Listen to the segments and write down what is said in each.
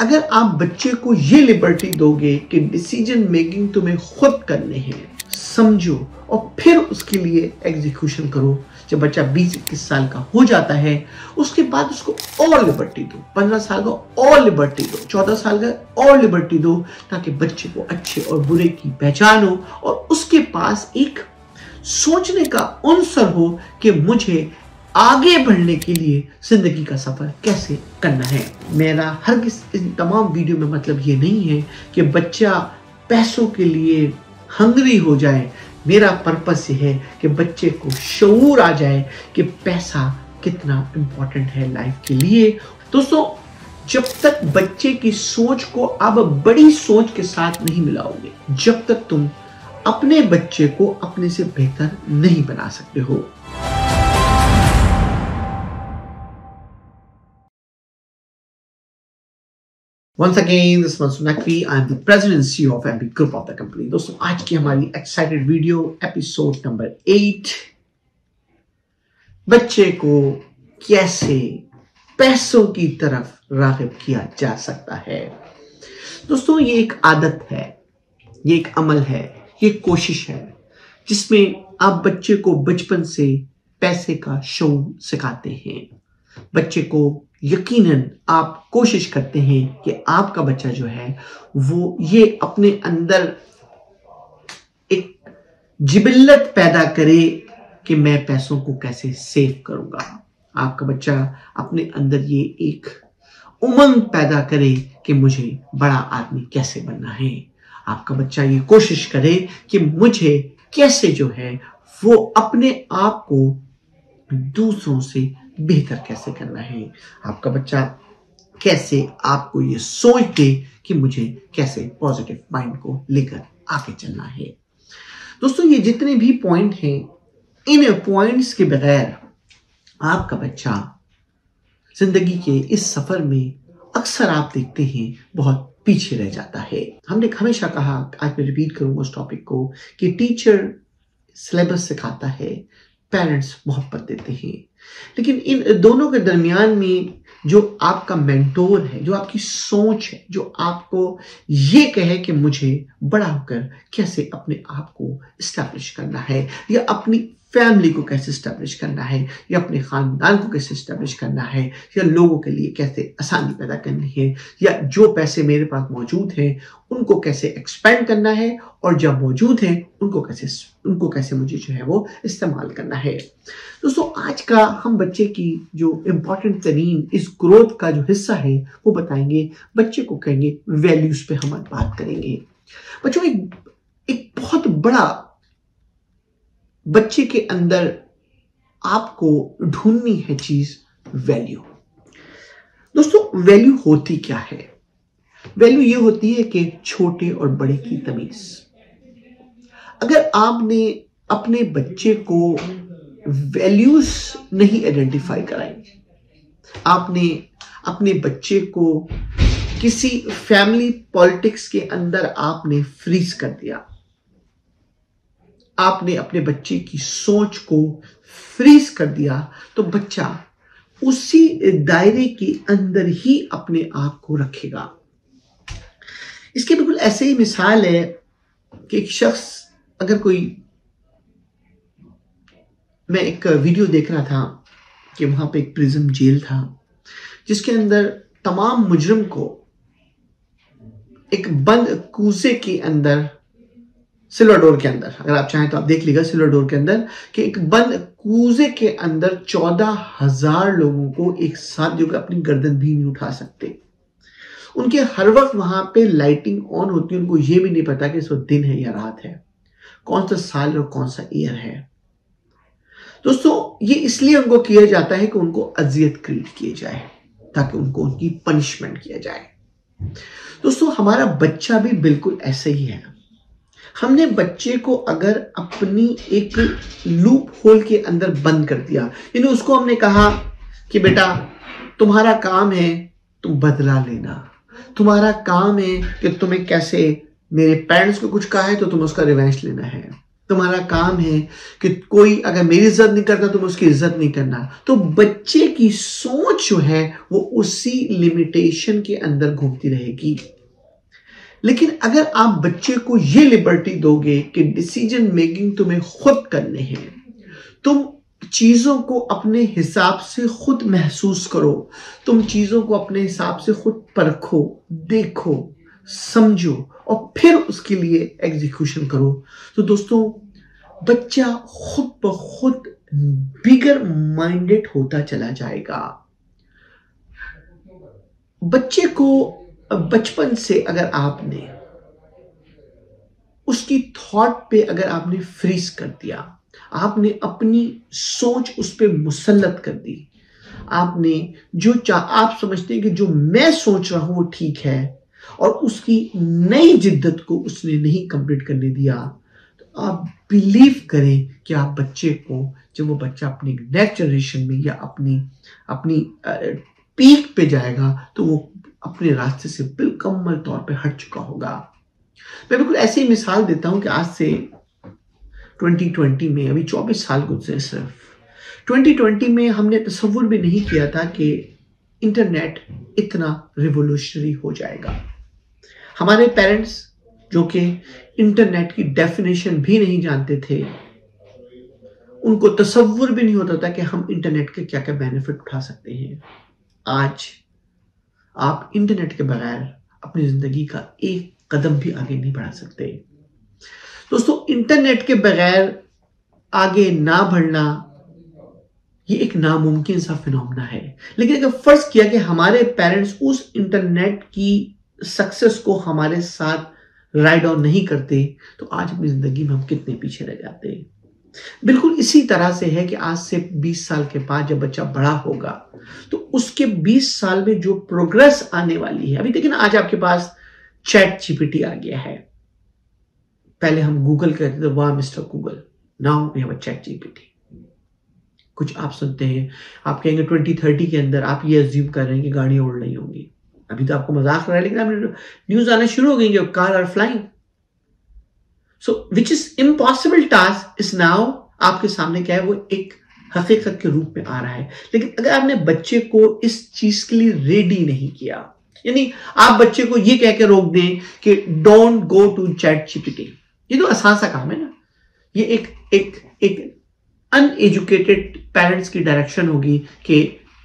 अगर आप बच्चे को ये लिबर्टी दोगे कि डिसीजन मेकिंग तुम्हें खुद करने हैं, समझो और फिर उसके लिए एग्जीक्यूशन करो। जब बच्चा 20-21 साल का हो जाता है उसके बाद उसको और लिबर्टी दो, 15 साल का और लिबर्टी दो, 14 साल का और लिबर्टी दो, ताकि बच्चे को अच्छे और बुरे की पहचान हो और उसके पास एक सोचने का अवसर हो कि मुझे आगे बढ़ने के लिए जिंदगी का सफर कैसे करना है। मेरा हरगिज़ इन तमाम वीडियो में मतलब ये नहीं है कि बच्चा पैसों के लिए हंगरी हो जाए। मेरा पर्पस ये है कि बच्चे को शऊर आ जाए कि पैसा कितना इंपॉर्टेंट है लाइफ के लिए। दोस्तों, जब तक बच्चे की सोच को आप बड़ी सोच के साथ नहीं मिलाओगे, जब तक तुम अपने बच्चे को अपने से बेहतर नहीं बना सकते हो। Once again, this is Mansur Naqvi. I am the president and CEO of MB Group of the company. दोस्तों, आज की हमारी एक्साइटेड वीडियो एपिसोड नंबर 8, बच्चे को कैसे पैसों की तरफ राग़िब किया जा सकता है। दोस्तों, ये एक आदत है, ये एक अमल है, ये कोशिश है जिसमें आप बच्चे को बचपन से पैसे का शौक सिखाते हैं। बच्चे को यकीनन आप कोशिश करते हैं कि आपका बच्चा जो है वो ये अपने अंदर एक जिबिल्लत पैदा करे कि मैं पैसों को कैसे सेव करूंगा। आपका बच्चा अपने अंदर ये एक उमंग पैदा करे कि मुझे बड़ा आदमी कैसे बनना है। आपका बच्चा ये कोशिश करे कि मुझे कैसे जो है वो अपने आप को दूसरों से बेहतर कैसे करना है। आपका बच्चा कैसे आपको ये सोच दे कि मुझे कैसे पॉजिटिव माइंड को लेकर आगे चलना है। दोस्तों, ये जितने भी पॉइंट हैं, इन पॉइंट्स के बगैर आपका बच्चा जिंदगी के इस सफर में अक्सर आप देखते हैं बहुत पीछे रह जाता है। हमने हमेशा कहा, आज मैं रिपीट करूंगा उस टॉपिक को, कि टीचर सिलेबस सिखाता है, पेरेंट्स मोहब्बत देते हैं, लेकिन इन दोनों के दरमियान में जो आपका मेंटोर है, जो आपकी सोच है, जो आपको ये कहे कि मुझे बड़ा होकर कैसे अपने आप को इस्टेब्लिश करना है, या अपनी फैमिली को कैसे इस्टेब्लिश करना है, या अपने खानदान को कैसे इस्टेब्लिश करना है, या लोगों के लिए कैसे आसानी पैदा करनी है, या जो पैसे मेरे पास मौजूद हैं उनको कैसे एक्सपेंड करना है, और जब मौजूद हैं उनको कैसे मुझे जो है वो इस्तेमाल करना है। दोस्तों, आज का हम बच्चे की जो इम्पोर्टेंट तरीन इस ग्रोथ का जो हिस्सा है वो बताएंगे। बच्चे को कहेंगे वैल्यूज पे हम बात करेंगे। बच्चों, एक बहुत बड़ा बच्चे के अंदर आपको ढूंढनी है चीज वैल्यू। दोस्तों, वैल्यू होती क्या है? वैल्यू ये होती है कि छोटे और बड़े की तमीज। अगर आपने अपने बच्चे को वैल्यूज नहीं आइडेंटिफाई कराई, आपने अपने बच्चे को किसी फैमिली पॉलिटिक्स के अंदर आपने फ्रीज कर दिया, आपने अपने बच्चे की सोच को फ्रीज कर दिया, तो बच्चा उसी दायरे के अंदर ही अपने आप को रखेगा। इसकी बिल्कुल ऐसे ही मिसाल है कि एक शख्स, अगर मैं एक वीडियो देख रहा था कि वहां पे एक प्रिजन जेल था जिसके अंदर तमाम मुजरिम को एक बंद कूजे के अंदर, सिल्वर डोर के अंदर, अगर आप चाहें तो आप देख लीजिएगा, सिल्वर डोर के अंदर कि एक बंद कूजे के अंदर 14,000 लोगों को एक साथ, जो कि अपनी गर्दन भी नहीं उठा सकते, उनके हर वक्त वहां पे लाइटिंग ऑन होती है। उनको ये भी नहीं पता कि इस वक्त दिन है या रात है, कौन सा साल और कौन सा ईयर है। दोस्तों, ये इसलिए उनको किया जाता है कि उनको अजियत क्रिएट किए जाए, ताकि उनको उनकी पनिशमेंट किया जाए। दोस्तों, हमारा बच्चा भी बिल्कुल ऐसे ही है। हमने बच्चे को अगर अपनी एक लूप होल के अंदर बंद कर दिया, यानी उसको हमने कहा कि बेटा तुम्हारा काम है तुम बदला लेना, तुम्हारा काम है कि तुम्हें कैसे, मेरे पेरेंट्स को कुछ कहा है तो तुम उसका रिवेंज लेना है, तुम्हारा काम है कि कोई अगर मेरी इज्जत नहीं करता तो मैं उसकी इज्जत नहीं करना। तो बच्चे की सोच जो है वो उसी लिमिटेशन के अंदर घूमती रहेगी। लेकिन अगर आप बच्चे को ये लिबर्टी दोगे कि डिसीजन मेकिंग तुम्हें खुद करने हैं, तुम चीजों को अपने हिसाब से खुद महसूस करो, तुम चीजों को अपने हिसाब से खुद परखो, देखो, समझो और फिर उसके लिए एग्जीक्यूशन करो, तो दोस्तों बच्चा खुद ब खुद बिगर माइंडेड होता चला जाएगा। बच्चे को बचपन से अगर आपने उसकी थॉट पे अगर आपने फ्रीज कर दिया, आपने अपनी सोच उस पे मुसल्लत कर दी, आपने जो आप समझते हैं कि जो मैं सोच रहा हूं वो ठीक है और उसकी नई जिद्दत को उसने नहीं कंप्लीट करने दिया, तो आप बिलीव करें कि आप बच्चे को, जब वो बच्चा अपनी नेक्स्ट जनरेशन में या अपनी पीक पे जाएगा तो वो अपने रास्ते से बिल्कुल तौर पे हट चुका होगा। मैं बिल्कुल ऐसी मिसाल देता हूं कि आज से 2020 में, अभी 24 साल गुजरे सिर्फ, 2020 में हमने तसव्वुर भी नहीं किया था कि इंटरनेट इतना रिवोल्यूशनरी हो जाएगा। हमारे पेरेंट्स जो कि इंटरनेट की डेफिनेशन भी नहीं जानते थे, उनको तसव्वुर भी नहीं होता था कि हम इंटरनेट के क्या क्या बेनिफिट उठा सकते हैं। आज आप इंटरनेट के बगैर अपनी जिंदगी का एक कदम भी आगे नहीं बढ़ा सकते। दोस्तों, इंटरनेट के बगैर आगे ना बढ़ना ये एक नामुमकिन सा फिनोमेना है। लेकिन अगर फर्ज किया कि हमारे पेरेंट्स उस इंटरनेट की सक्सेस को हमारे साथ राइड ऑन नहीं करते, तो आज अपनी जिंदगी में हम कितने पीछे रह जाते। बिल्कुल इसी तरह से है कि आज से 20 साल के बाद जब बच्चा बड़ा होगा तो उसके 20 साल में जो प्रोग्रेस आने वाली है, अभी देखिए ना, आज आपके पास चैट जीपीटी आ गया है। पहले हम गूगल कहते थे, वाह mister Google, now we have a ChatGPT. कुछ आप सुनते हैं, आप कहेंगे 2030 के अंदर आप ये अज्यूम कर रहे हैं कि गाड़ियां उड़ रही होंगी। अभी तो आपको मजाक रहा है, लेकिन अब न्यूज आना शुरू हो गई जो car are flying. So which is impossible task is now आपके सामने क्या है, वो एक हकीकत के रूप में आ रहा है। लेकिन अगर आपने बच्चे को इस चीज के लिए रेडी नहीं किया, यानी आप बच्चे को ये कह के रोक दें कि don't go to ChatGPT, ये तो आसान सा काम है ना। ये एक अनएजुकेटेड पेरेंट्स की डायरेक्शन होगी कि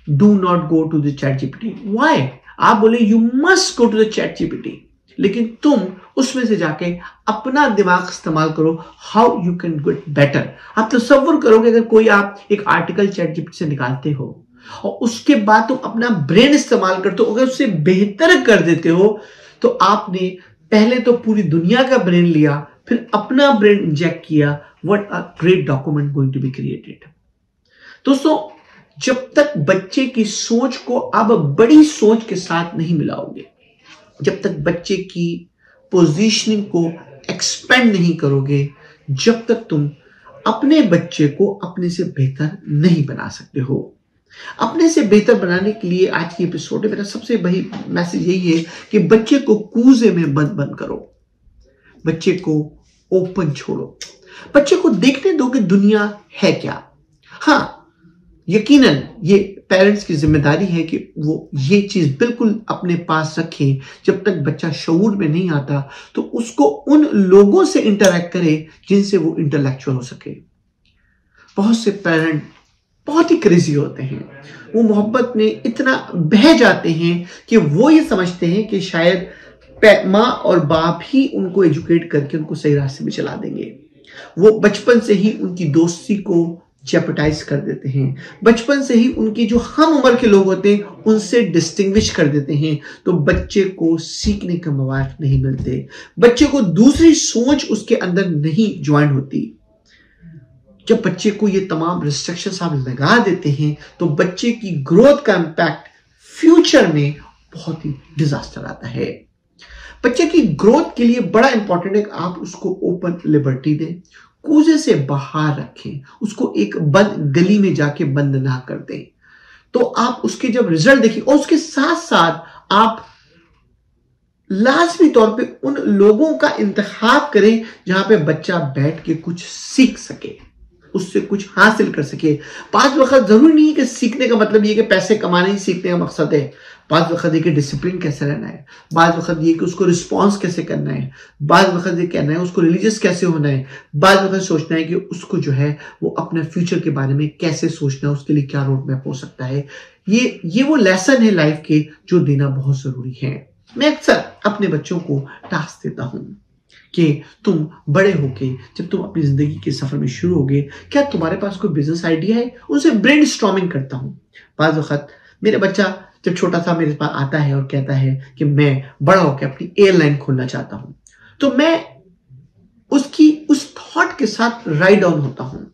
do not go to the chat GPT. Why? आप बोले you must go to the chat GPT, लेकिन तुम उसमें से जाके अपना दिमाग इस्तेमाल करो, how you can get better. आप तसव्वुर करोगे अगर कोई आप एक आर्टिकल चैट जीपीटी से निकालते हो और उसके बाद तुम अपना ब्रेन इस्तेमाल करते हो, अगर उससे बेहतर कर देते हो, तो आपने पहले तो पूरी दुनिया का ब्रेन लिया, फिर अपना ब्रेन इंजेक्ट किया। What a great document going to be created. दोस्तों, जब तक बच्चे की सोच को आप बड़ी सोच के साथ नहीं मिलाओगे, जब तक बच्चे की पोजीशनिंग को एक्सपेंड नहीं करोगे, जब तक तुम अपने बच्चे को अपने से बेहतर नहीं बना सकते हो। अपने से बेहतर बनाने के लिए आज की एपिसोड में मेरा सबसे बड़ी मैसेज यही है कि बच्चे को कूजे में बंद करो, बच्चे को ओपन छोड़ो, बच्चे को देखने दो कि दुनिया है क्या। हाँ, यकीनन ये पेरेंट्स की जिम्मेदारी है कि वो ये चीज बिल्कुल अपने पास रखें। जब तक बच्चा शऊर में नहीं आता तो उसको उन लोगों से इंटरेक्ट करे जिनसे वो इंटेलेक्चुअल हो सके। बहुत से पेरेंट बहुत ही क्रेजी होते हैं, वो मोहब्बत में इतना बह जाते हैं कि वो ये समझते हैं कि शायद माँ और बाप ही उनको एजुकेट करके उनको सही रास्ते में चला देंगे। वो बचपन से ही उनकी दोस्ती को जेपटाइज कर देते हैं, बचपन से ही उनकी जो हम उम्र के लोग होते हैं उनसे डिस्टिंग्विश कर देते हैं। तो बच्चे को सीखने का मौका नहीं मिलते, बच्चे को दूसरी सोच उसके अंदर नहीं ज्वाइन होती। जब बच्चे को ये तमाम रिस्ट्रिक्शंस आप लगा देते हैं तो बच्चे की ग्रोथ का इंपैक्ट फ्यूचर में बहुत ही डिजास्टर आता है। बच्चे की ग्रोथ के लिए बड़ा इंपॉर्टेंट है कि आप उसको ओपन लिबर्टी दें, कूजे से बाहर रखें, उसको एक बंद गली में जाके बंद ना कर दें। तो आप उसके जब रिजल्ट देखिए और उसके साथ साथ आप लाजमी तौर पे उन लोगों का इंतखाब करें जहां पे बच्चा बैठ के कुछ सीख सके, उससे कुछ हासिल कर सके। पांच वक्त जरूरी नहीं है कि सीखने का मतलब ये कि पैसे कमाने ही सीखने का मकसद है। बाद वक्त ये कि डिसिप्लिन कैसे रहना है, बाद वक्त ये कि उसको रिस्पॉन्स कैसे करना है, बाद वक्त ये कहना है उसको रिलीजियस कैसे होना है, बाद वक्त सोचना है कि उसको जो है वो अपने फ्यूचर के बारे में कैसे सोचना है, उसके लिए क्या रोड मैप हो सकता है। ये वो लेसन है लाइफ के जो देना बहुत जरूरी है। मैं अक्सर अपने बच्चों को टास्क देता हूं कि तुम बड़े होके जब तुम अपनी जिंदगी के सफर में शुरू होगे, क्या तुम्हारे पास कोई बिजनेस आइडिया है? उनसे ब्रेनस्टॉर्मिंग करता हूं। बाद वक्त मेरा बच्चा जब छोटा था मेरे पास आता है और कहता है कि मैं बड़ा होकर अपनी एयरलाइन खोलना चाहता हूं, तो मैं उसकी उस थॉट के साथ राइट डाउन होता हूं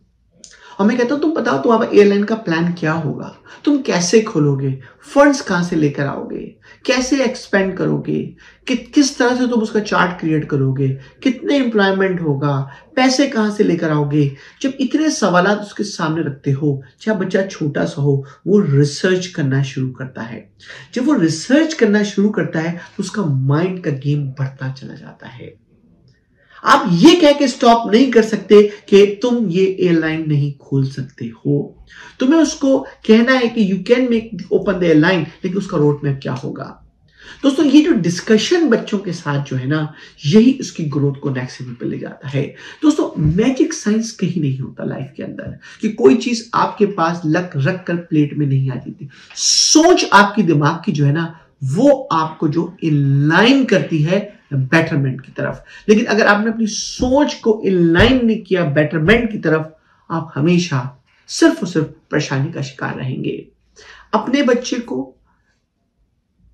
और मैं कहता हूं तुम बताओ तुम्हारा एयरलाइन का प्लान क्या होगा, तुम कैसे खोलोगे, फंड्स कहां से लेकर आओगे, कैसे एक्सपेंड करोगे, किस तरह से तुम उसका चार्ट क्रिएट करोगे, कितने एम्प्लॉयमेंट होगा, पैसे कहां से लेकर आओगे। जब इतने सवालात उसके सामने रखते हो, चाहे बच्चा छोटा सा हो, वो रिसर्च करना शुरू करता है। जब वो रिसर्च करना शुरू करता है तो उसका माइंड का गेम बढ़ता चला जाता है। आप ये कह के स्टॉप नहीं कर सकते कि तुम ये एयरलाइन नहीं खोल सकते हो। तुम्हें उसको कहना है कि you can make open the airline, लेकिन उसका रोड मैप क्या होगा। दोस्तों ये जो डिस्कशन बच्चों के साथ जो है ना, यही उसकी ग्रोथ को नेक्स्ट लेवल पे ले जाता है। दोस्तों मैजिक साइंस कहीं नहीं होता लाइफ के अंदर कि कोई चीज आपके पास लक रख कर प्लेट में नहीं आ जाती। सोच आपकी दिमाग की जो है ना, वो आपको जो इनलाइन करती है बेटरमेंट की तरफ। लेकिन अगर आपने अपनी सोच को इनलाइन नहीं किया बेटरमेंट की तरफ, आप हमेशा सिर्फ और सिर्फ परेशानी का शिकार रहेंगे। अपने बच्चे को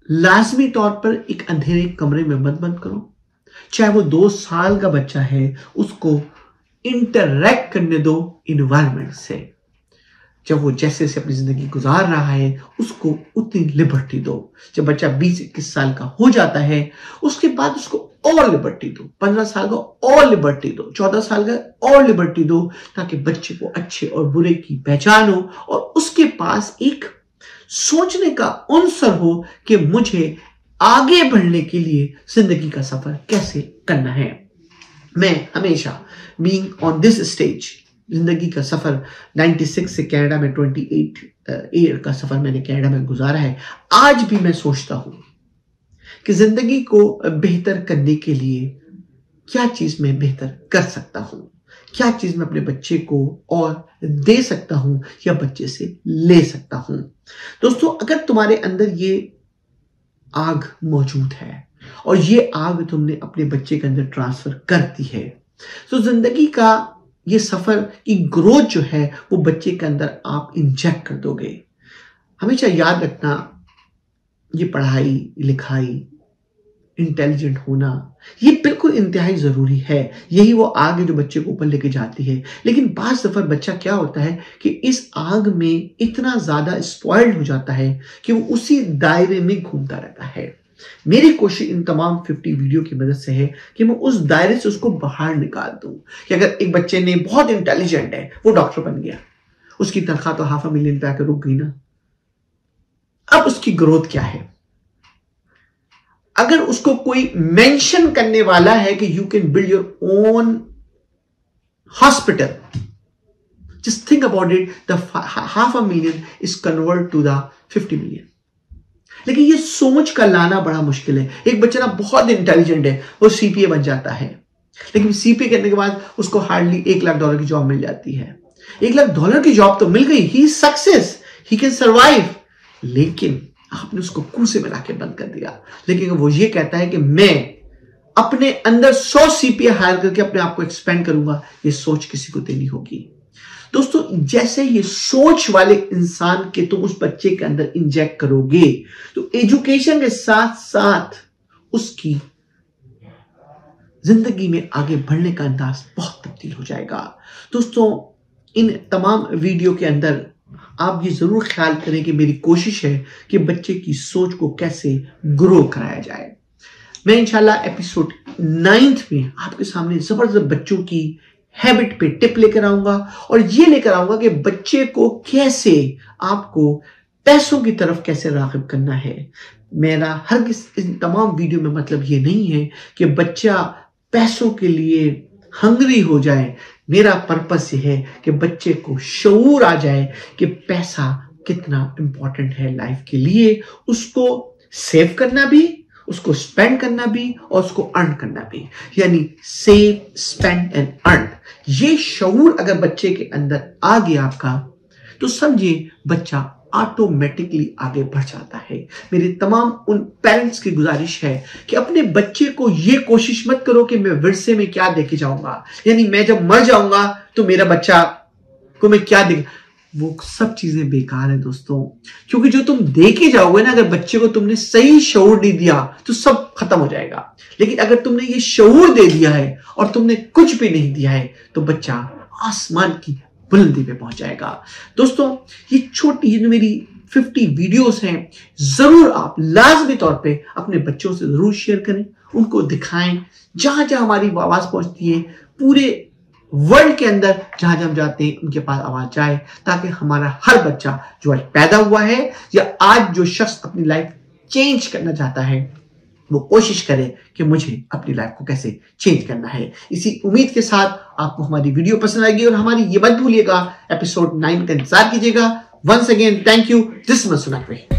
लाजमी तौर पर एक अंधेरे कमरे में मत बंद करो। चाहे वो 2 साल का बच्चा है, उसको इंटरैक्ट करने दो इन्वायरमेंट से। जब वो जैसे से अपनी जिंदगी गुजार रहा है, उसको उतनी लिबर्टी दो। जब बच्चा 20-21 साल का हो जाता है, उसके बाद उसको और लिबर्टी दो। 15 साल का और लिबर्टी दो, 14 साल का और लिबर्टी दो, ताकि बच्चे को अच्छे और बुरे की पहचान हो और उसके पास एक सोचने का अवसर हो कि मुझे आगे बढ़ने के लिए जिंदगी का सफर कैसे करना है। मैं हमेशा बीइंग ऑन दिस स्टेज, जिंदगी का सफर 96 से कनाडा में 28 ईयर का सफर मैंने कनाडा में गुजारा है। आज भी मैं सोचता हूं कि जिंदगी को बेहतर करने के लिए क्या चीज मैं बेहतर कर सकता हूं, क्या चीज मैं अपने बच्चे को और दे सकता हूं या बच्चे से ले सकता हूं। दोस्तों अगर तुम्हारे अंदर ये आग मौजूद है और ये आग तुमने अपने बच्चे के अंदर ट्रांसफर कर दी है, तो जिंदगी का ये सफर की ग्रोथ जो है वो बच्चे के अंदर आप इंजेक्ट कर दोगे। हमेशा याद रखना, ये पढ़ाई लिखाई, इंटेलिजेंट होना, ये बिल्कुल इंतहाई जरूरी है। यही वो आग है जो बच्चे को ऊपर लेके जाती है। लेकिन बाज़ दफा बच्चा क्या होता है कि इस आग में इतना ज्यादा स्पॉइल्ड हो जाता है कि वो उसी दायरे में घूमता रहता है। मेरी कोशिश इन तमाम 50 वीडियो की मदद से है कि मैं उस दायरे से उसको बाहर निकाल दूं। कि अगर एक बच्चे ने बहुत इंटेलिजेंट है, वो डॉक्टर बन गया, उसकी तनख्वाह तो $500,000 पे आकर रुक गई ना। अब उसकी ग्रोथ क्या है? अगर उसको कोई मेंशन करने वाला है कि you can build your own hospital, just think about it, the $500,000 is convert to the 50 million। लेकिन ये सोच का लाना बड़ा मुश्किल है। एक बच्चा ना बहुत इंटेलिजेंट है, वो सीपीए बन जाता है, लेकिन सीपीए करने के बाद उसको हार्डली $1 लाख की जॉब मिल जाती है। $1 लाख की जॉब तो मिल गई, ही सक्सेस, ही कैन सर्वाइव, लेकिन आपने उसको कुर्सी में लाके बंद कर दिया। लेकिन वो ये कहता है कि मैं अपने अंदर 100 सीपीए हायर करके अपने आप को एक्सपेंड करूंगा, ये सोच किसी को देनी होगी। दोस्तों जैसे ये सोच वाले इंसान के तुम उस बच्चे के अंदर इंजेक्ट करोगे, तो एजुकेशन के साथ साथ उसकी जिंदगी में आगे बढ़ने का अंदाज बहुत तब्दील हो जाएगा। दोस्तों इन तमाम वीडियो के अंदर आप ये जरूर ख्याल करें कि मेरी कोशिश है कि बच्चे की सोच को कैसे ग्रो कराया जाए। मैं इंशाल्लाह एपिसोड 9 में आपके सामने जबरदस्त बच्चों की हैबिट पे टिप लेकर आऊंगा और ये लेकर आऊंगा कि बच्चे को कैसे आपको पैसों की तरफ कैसे राग़िब करना है, मेरा हरगिज़ इन तमाम वीडियो में मतलब ये नहीं है कि बच्चा पैसों के लिए हंग्री हो जाए। मेरा पर्पस ये है कि बच्चे को शऊर आ जाए कि पैसा कितना इंपॉर्टेंट है लाइफ के लिए, उसको सेव करना भी, उसको स्पेंड करना भी और उसको अर्न करना भी, यानी सेव, स्पेंड एंड अर्न। ये शऊर अगर बच्चे के अंदर आ गया आपका, तो समझिए बच्चा ऑटोमेटिकली आगे बढ़ जाता है। मेरी तमाम उन पेरेंट्स की गुजारिश है कि अपने बच्चे को ये कोशिश मत करो कि मैं विरसे में क्या देके जाऊंगा, यानी मैं जब मर जाऊंगा तो मेरा बच्चा को मैं क्या दे। वो सब चीजें बेकार है दोस्तों, क्योंकि जो तुम देके जाओगे ना, अगर बच्चे को तुमने सही शऊर नहीं दिया तो सब खत्म हो जाएगा। लेकिन अगर तुमने ये शऊर दे दिया है और तुमने कुछ भी नहीं दिया है तो बच्चा आसमान की बुलंदी पे पहुंच जाएगा। दोस्तों, ये छोटी जो मेरी 50 वीडियोस हैं, जरूर आप लाजमी तौर पे अपने बच्चों से जरूर शेयर करें, उनको दिखाएं। जहां जहां हमारी आवाज पहुंचती है, पूरे वर्ल्ड के अंदर जहां जहां हम जाते हैं, उनके पास आवाज जाए, ताकि हमारा हर बच्चा जो आज पैदा हुआ है या आज जो शख्स अपनी लाइफ चेंज करना चाहता है, वो कोशिश करे कि मुझे अपनी लाइफ को कैसे चेंज करना है। इसी उम्मीद के साथ आपको हमारी वीडियो पसंद आएगी और हमारी ये मत भूलिएगा, एपिसोड 9 का इंतजार कीजिएगा। Once again thank you, this is Mansoor Naqvi.